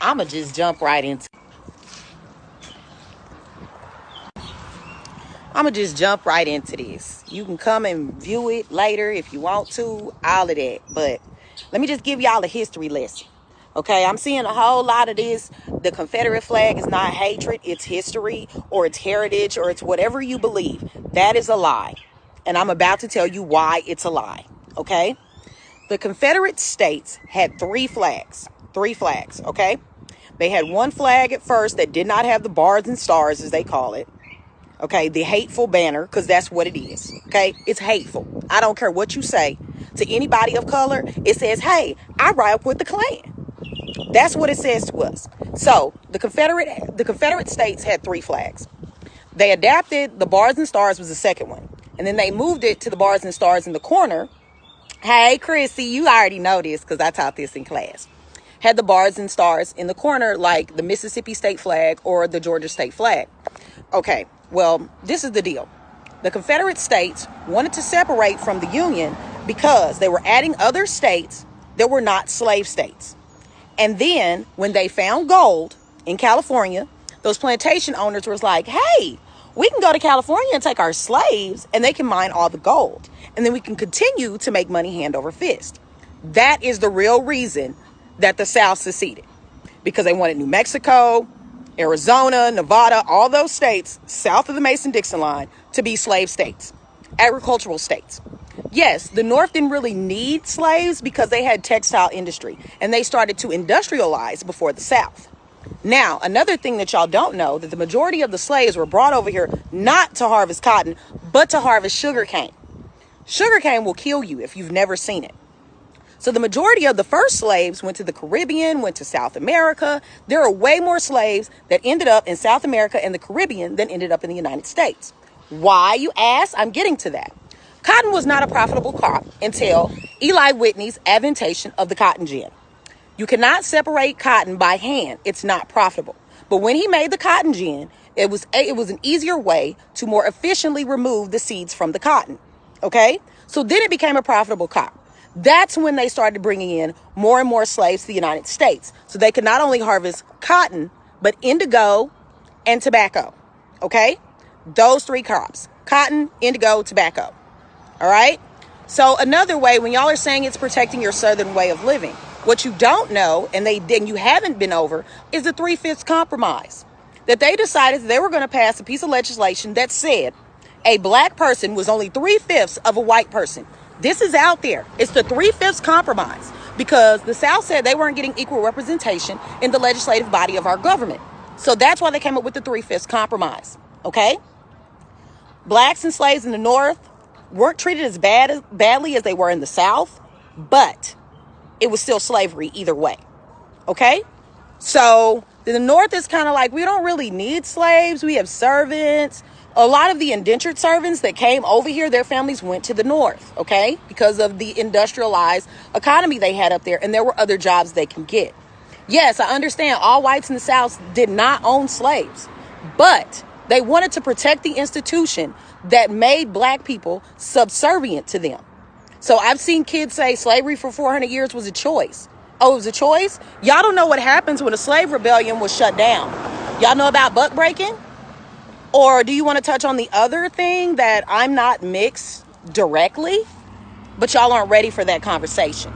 I'ma just jump right into I'ma just jump right into this. You can come and view it later if you want to, all of that. But let me just give y'all a history lesson. Okay, I'm seeing a whole lot of this. The Confederate flag is not hatred, it's history, or it's heritage, or it's whatever you believe. That is a lie. And I'm about to tell you why it's a lie. Okay? The Confederate States had three flags. Three flags, okay? They had one flag at first that did not have the bars and stars, as they call it. Okay, the hateful banner, because that's what it is. Okay, it's hateful. I don't care what you say to anybody of color. It says, hey, I ride with the Klan. That's what it says to us. So the Confederate States had three flags. They adapted the bars and stars was the second one. And then they moved it to the bars and stars in the corner. Hey, Chrissy, you already know this because I taught this in class. Had the bars and stars in the corner like the Mississippi state flag or the Georgia state flag. Okay, well, this is the deal. The Confederate States wanted to separate from the Union because they were adding other states that were not slave states. And then when they found gold in California, those plantation owners was like, hey, we can go to California and take our slaves and they can mine all the gold. And then we can continue to make money hand over fist. That is the real reason that the South seceded. Because they wanted New Mexico, Arizona, Nevada, all those states south of the Mason-Dixon line to be slave states, agricultural states. Yes, the North didn't really need slaves because they had textile industry and they started to industrialize before the South. Now, another thing that y'all don't know, that the majority of the slaves were brought over here not to harvest cotton, but to harvest sugar cane. Sugar cane will kill you if you've never seen it. So the majority of the first slaves went to the Caribbean, went to South America. There are way more slaves that ended up in South America and the Caribbean than ended up in the United States. Why, you ask? I'm getting to that. Cotton was not a profitable crop until Eli Whitney's invention of the cotton gin. You cannot separate cotton by hand. It's not profitable. But when he made the cotton gin, it was an easier way to more efficiently remove the seeds from the cotton. Okay? So then it became a profitable crop. That's when they started bringing in more and more slaves to the United States. So they could not only harvest cotton, but indigo and tobacco. Okay? Those three crops. Cotton, indigo, tobacco. All right? So another way, when y'all are saying it's protecting your Southern way of living, what you don't know, and you haven't been over, is the 3/5 compromise. That they decided that they were going to pass a piece of legislation that said a black person was only 3/5 of a white person. This is out there. It's the 3/5 compromise because the South said they weren't getting equal representation in the legislative body of our government. So that's why they came up with the 3/5 compromise. Okay? Blacks and slaves in the North weren't treated as badly as they were in the South, but it was still slavery either way. Okay? So the North is kind of like, we don't really need slaves. We have servants. A lot of the indentured servants that came over here, their families went to the North, okay? Because of the industrialized economy they had up there, and there were other jobs they can get. Yes, I understand all whites in the South did not own slaves, but they wanted to protect the institution that made black people subservient to them. So I've seen kids say slavery for 400 years was a choice. Oh, it was a choice? Y'all don't know what happens when a slave rebellion was shut down. Y'all know about buck breaking? Or do you want to touch on the other thing that I'm not mixed directly, but y'all aren't ready for that conversation?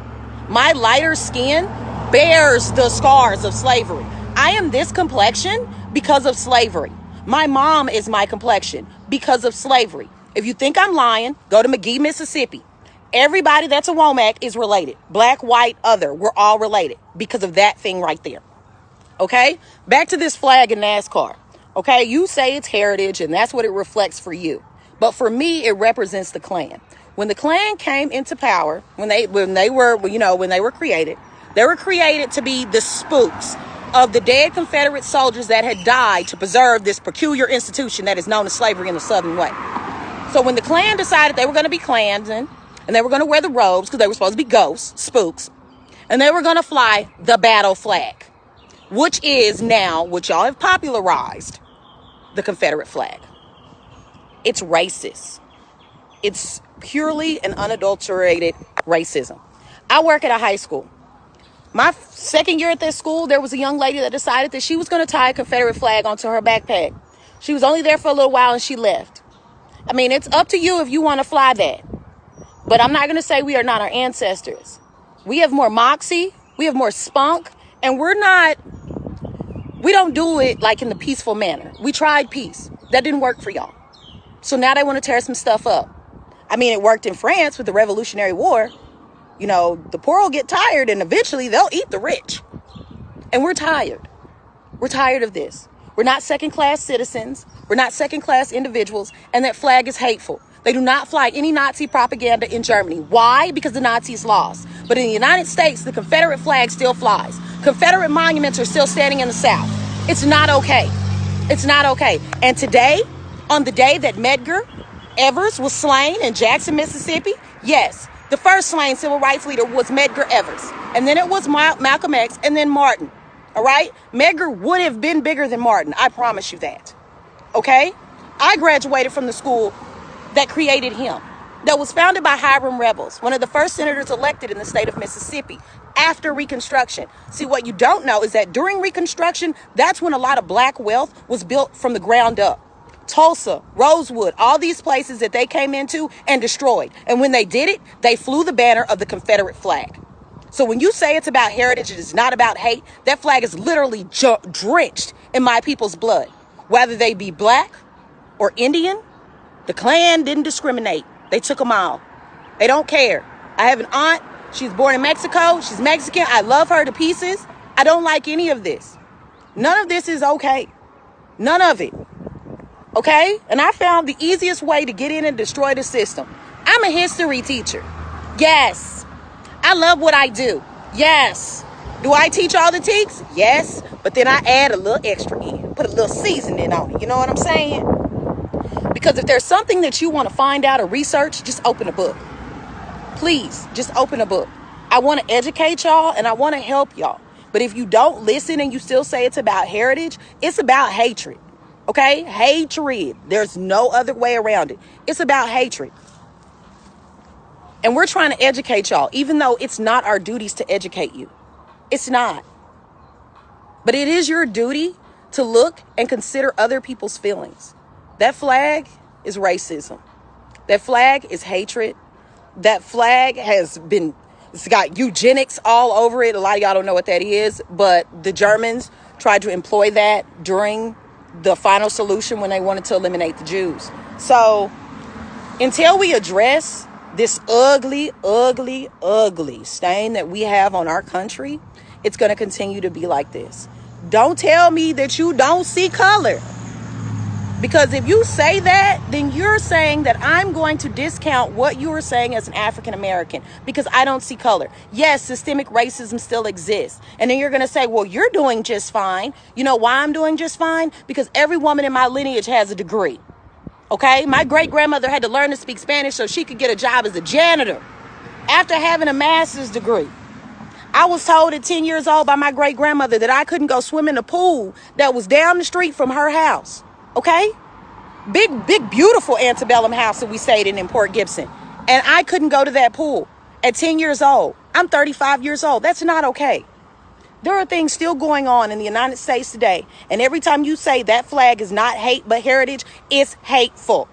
My lighter skin bears the scars of slavery. I am this complexion because of slavery. My mom is my complexion because of slavery. If you think I'm lying, go to McGee, Mississippi. Everybody that's a Womack is related. Black, white, other. We're all related because of that thing right there. Okay? Back to this flag in NASCAR. Okay? You say it's heritage and that's what it reflects for you. But for me, it represents the Klan. When the Klan came into power, when they were created, they were created to be the spooks of the dead Confederate soldiers that had died to preserve this peculiar institution that is known as slavery in the Southern way. So when the Klan decided they were going to be Klansmen, and they were going to wear the robes because they were supposed to be ghosts, spooks, and they were going to fly the battle flag, which is now what y'all have popularized, the Confederate flag. It's racist. It's purely and unadulterated racism. I work at a high school. My second year at this school, there was a young lady that decided that she was going to tie a Confederate flag onto her backpack. She was only there for a little while and she left. I mean, it's up to you if you want to fly that. But I'm not going to say we are not our ancestors. We have more moxie, we have more spunk, and we don't do it like in the peaceful manner. We tried peace. That didn't work for y'all. So now they want to tear some stuff up. I mean, it worked in France with the Revolutionary War. You know, the poor will get tired and eventually they'll eat the rich. And we're tired. We're tired of this. We're not second-class citizens. We're not second-class individuals. And that flag is hateful. They do not fly any Nazi propaganda in Germany. Why? Because the Nazis lost. But in the United States, the Confederate flag still flies. Confederate monuments are still standing in the South. It's not okay. It's not okay. And today, on the day that Medgar Evers was slain in Jackson, Mississippi, yes, the first slain civil rights leader was Medgar Evers. And then it was Malcolm X and then Martin. All right? Medgar would have been bigger than Martin. I promise you that. Okay? I graduated from the school that created him, that was founded by Hiram Rebels, one of the first senators elected in the state of Mississippi after Reconstruction. See, what you don't know is that during Reconstruction, that's when a lot of black wealth was built from the ground up. Tulsa, Rosewood, all these places that they came into and destroyed. And when they did it, they flew the banner of the Confederate flag. So when you say it's about heritage, it is not about hate. That flag is literally drenched in my people's blood, whether they be black or Indian. The Klan didn't discriminate. They took them all. They don't care. I have an aunt. She's born in Mexico. She's Mexican. I love her to pieces. I don't like any of this. None of this is okay. None of it. Okay? And I found the easiest way to get in and destroy the system. I'm a history teacher. Yes. I love what I do. Yes. Do I teach all the teaks? Yes. But then I add a little extra in. Put a little seasoning on it. You know what I'm saying? Because if there's something that you want to find out or research, just open a book. Please, just open a book. I want to educate y'all and I want to help y'all. But if you don't listen and you still say it's about heritage, it's about hatred. Okay? Hatred. There's no other way around it. It's about hatred. And we're trying to educate y'all, even though it's not our duties to educate you. It's not. But it is your duty to look and consider other people's feelings. That flag is racism. That flag is hatred. That flag it's got eugenics all over it. A lot of y'all don't know what that is, but the Germans tried to employ that during the final solution when they wanted to eliminate the Jews. So until we address this ugly, ugly, ugly stain that we have on our country, it's going to continue to be like this. Don't tell me that you don't see color. Because if you say that, then you're saying that I'm going to discount what you are saying as an African American because I don't see color. Yes, systemic racism still exists. And then you're going to say, well, you're doing just fine. You know why I'm doing just fine? Because every woman in my lineage has a degree. Okay? My great-grandmother had to learn to speak Spanish so she could get a job as a janitor after having a master's degree. I was told at 10 years old by my great-grandmother that I couldn't go swim in a pool that was down the street from her house. Okay? Big, beautiful antebellum house that we stayed in Port Gibson. And I couldn't go to that pool at 10 years old. I'm 35 years old. That's not okay. There are things still going on in the United States today. And every time you say that flag is not hate but heritage, it's hateful.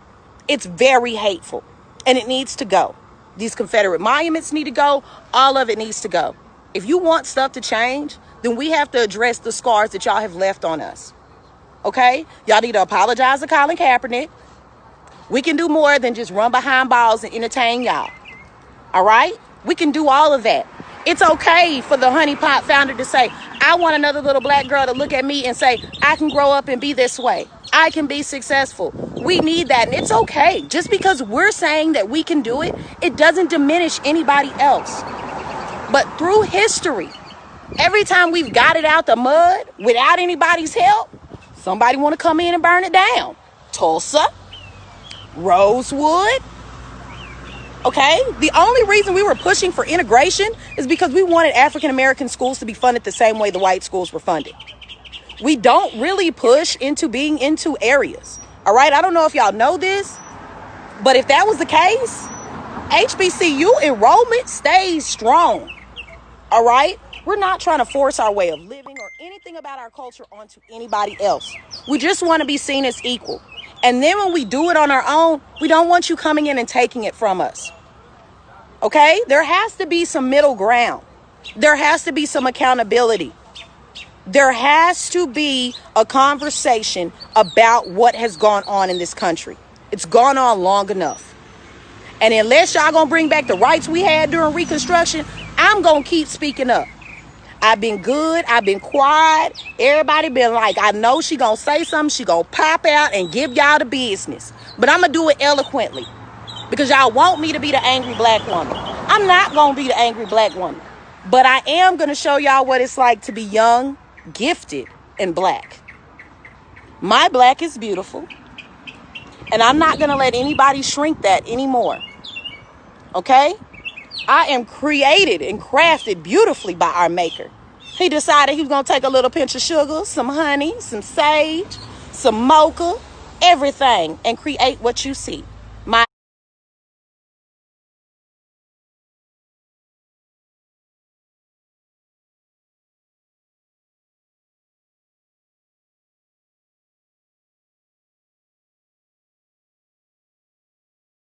It's very hateful. And it needs to go. These Confederate monuments need to go. All of it needs to go. If you want stuff to change, then we have to address the scars that y'all have left on us. Okay? Y'all need to apologize to Colin Kaepernick. We can do more than just run behind balls and entertain y'all. All right? We can do all of that. It's okay for the Honey Pot founder to say, I want another little black girl to look at me and say, I can grow up and be this way. I can be successful. We need that. And it's okay. Just because we're saying that we can do it, it doesn't diminish anybody else. But through history, every time we've got it out the mud without anybody's help, somebody want to come in and burn it down. Tulsa, Rosewood. Okay? The only reason we were pushing for integration is because we wanted African American schools to be funded the same way the white schools were funded. We don't really push into being into areas. All right? I don't know if y'all know this, but if that was the case, HBCU enrollment stays strong. All right? We're not trying to force our way of living or anything about our culture onto anybody else. We just want to be seen as equal. And then when we do it on our own, we don't want you coming in and taking it from us. Okay? There has to be some middle ground. There has to be some accountability. There has to be a conversation about what has gone on in this country. It's gone on long enough. And unless y'all gonna bring back the rights we had during Reconstruction, I'm gonna keep speaking up. I've been good. I've been quiet. Everybody been like, I know she gonna say something. She gonna pop out and give y'all the business. But I'm gonna do it eloquently because y'all want me to be the angry black woman. I'm not gonna be the angry black woman. But I am gonna show y'all what it's like to be young, gifted, and black. My black is beautiful. And I'm not gonna let anybody shrink that anymore. Okay? I am created and crafted beautifully by our maker. He decided he was going to take a little pinch of sugar, some honey, some sage, some mocha, everything, and create what you see.